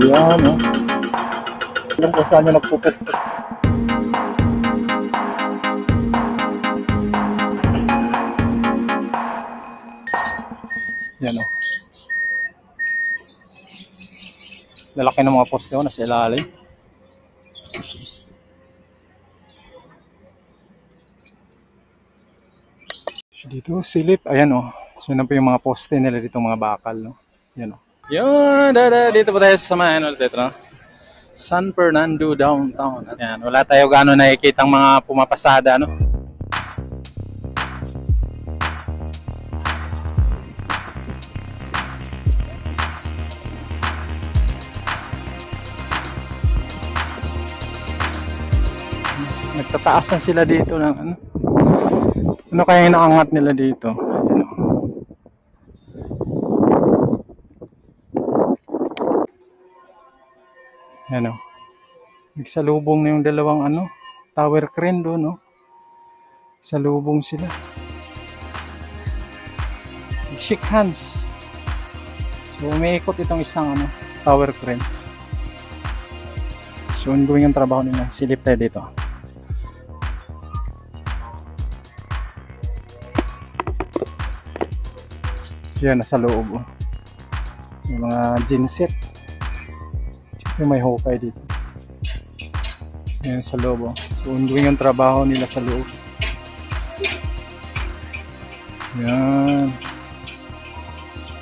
Yan, oh. Alam ko saan yung nagpupet. Yan, oh. Lalaki ng mga poste, oh, nasa ilalim. Dito, silip. Ayan, oh. So, yun po yung mga poste nila dito, mga bakal, no? Yan, oh. Yun, dito po tayo sa mga, ano, dito, no? San Fernando downtown. Ayan, wala tayo gano'n nakikitang mga pumapasada, no? Nagtataas na sila dito ng ano? Ano kaya yung naangat nila dito? Ayan, oh. Ayan, oh. Nagsalubong na yung dalawang ano, tower crane doon, no? Salubong sila. Shake hands. So, umiikot itong isang ano, tower crane. So, ongoing yung trabaho nila. Silip tayo dito. Yan, nasa loob, oh. Yung mga genset. Yung may hukay dito. Yan, sa loob, oh. So, ongoing yung trabaho nila sa loob. Yan.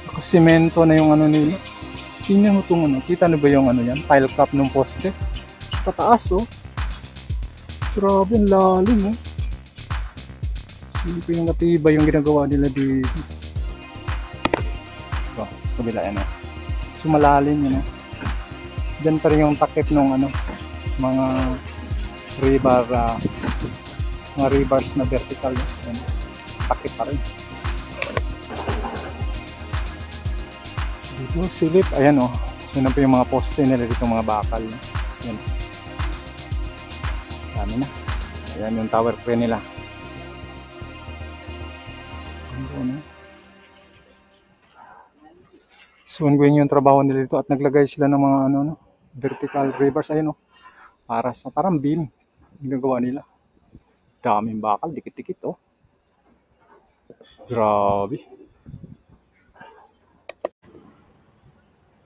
Nakasimento na yung ano nila. Tingnan mo itong ano. Kita na ba yung ano yan? Pile cap ng poste. Pataas, oh. Grabe, ang lalim, oh. Hindi ko yung katiba yung ginagawa nila dito. So, sa kabila, ano. So, malalim, yun, oh. Diyan pa rin yung takip ng ano, mga rebar, mga rebars na vertical. Yan. Takip pa rin. Dito, silip. Ayan, oh. Yun po yung mga poste nila dito, mga bakal. Yan. Dami na. Ayan yung tower crane nila. Ano? So, ongoing yung trabaho nila dito at naglagay sila ng mga ano, no? Vertical rebars. Ayun, oh. Para sa parang beam ginagawa nila. Daming bakal, dikit-dikit, oh. Grabe.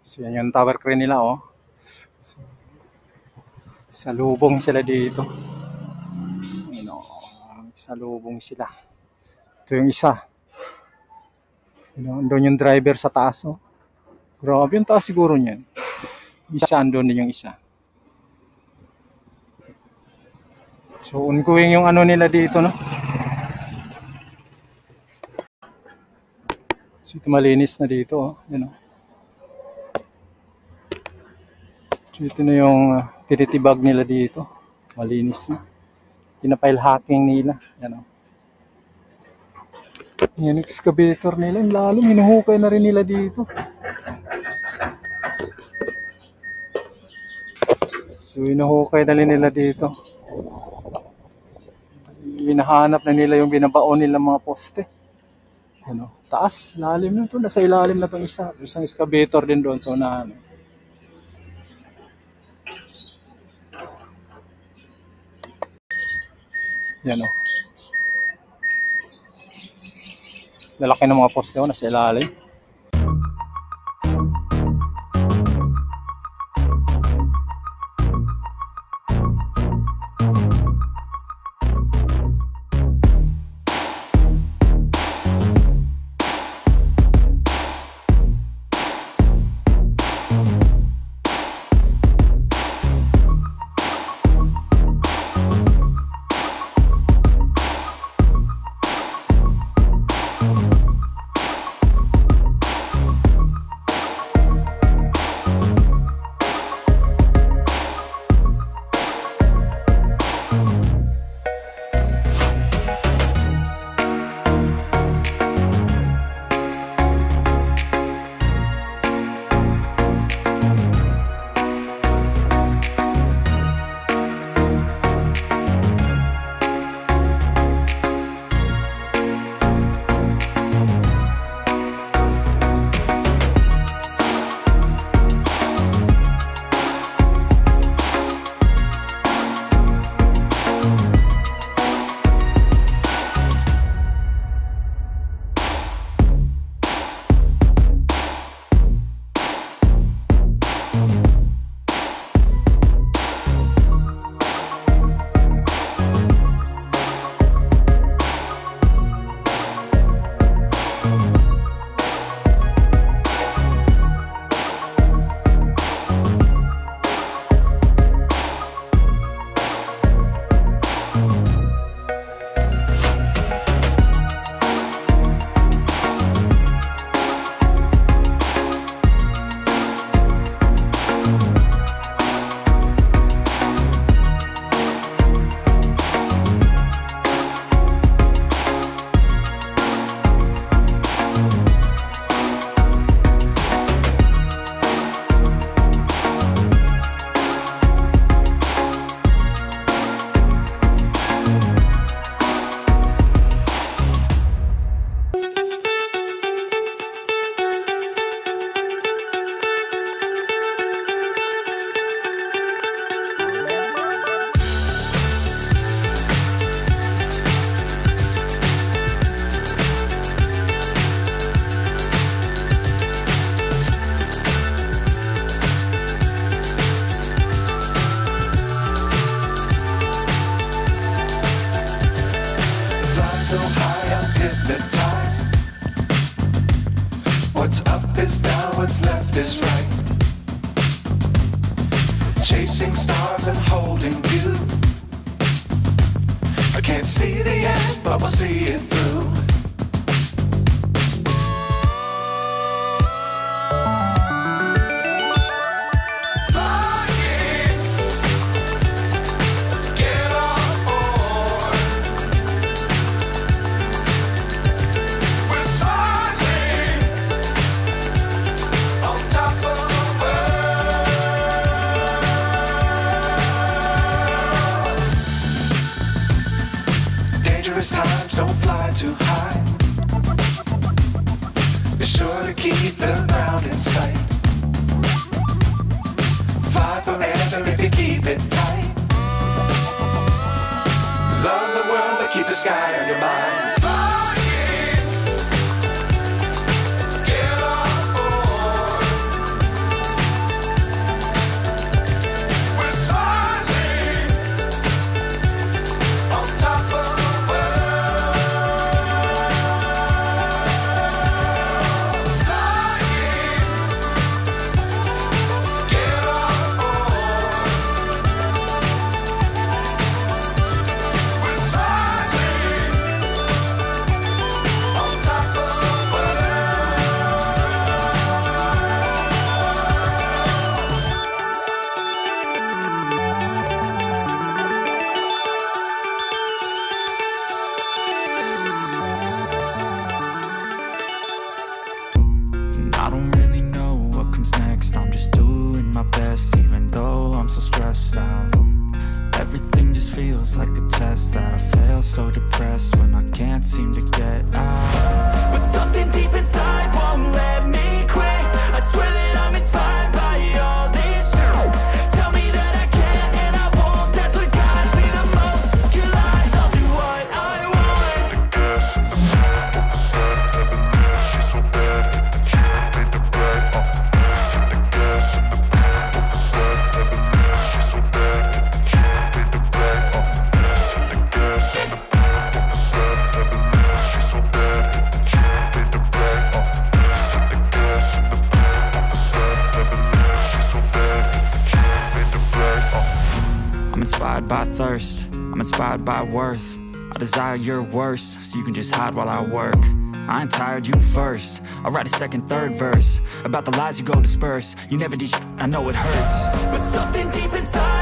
So, yan yung tower crane nila, oh. So, salubong sila dito. Ayun, oh. Salubong sila. Ito yung isa. Doon yung driver sa taas, oh. Grabe yung taas siguro niyan. Isa, andun din yung isa. So, ongoing yung ano nila dito, no? So, ito malinis na dito, oh. Yan, oh. So, ito na yung tinitibag nila dito. Malinis na. Pinapile hacking nila. Yan, oh. Yan, excavator nila. Ang lalim, hinuhukay na rin nila dito. So, hinuhukay na rin nila dito. Hinahanap na nila yung binabaon nila mga poste. Ano, taas, lalim na ito. Nasa ilalim na itong isa. Isang excavator din doon. So, na ano. Yan, o. Lalaki ng mga poste, o. Nasa ilalim. chasing stars and holding you. I can't see the end, but we'll see it through. Times don't fly too high. Be sure to keep the ground in sight. Fly forever if you keep it tight. Love the world but keep the sky on your mind. I don't really know what comes next. I'm just doing my best, even though I'm so stressed out. Everything just feels like a test that I fail, so depressed when I can't seem to get out. But something deep inside won't let me quit. I swear that I'm inspired by all this shit. Tell me that I can and I won't. That's what guides me the most. Your lies, I'll do what I want. The gas in the back of the sun, never leaves. She's so bad that she made the right. The gas in the back of the sun, never leaves. She's so bad that she made the right. The gas in the back of the sun, never leaves. She's so bad that she made the right. The gas in the back of the sun, never leaves. She's so bad that she made the right. I'm inspired by thirst, I'm inspired by worth. I desire your worst, so you can just hide while I work. I ain't tired, you first. I'll write a second, third verse about the lies you go disperse. You never did shit, I know it hurts. But something deep inside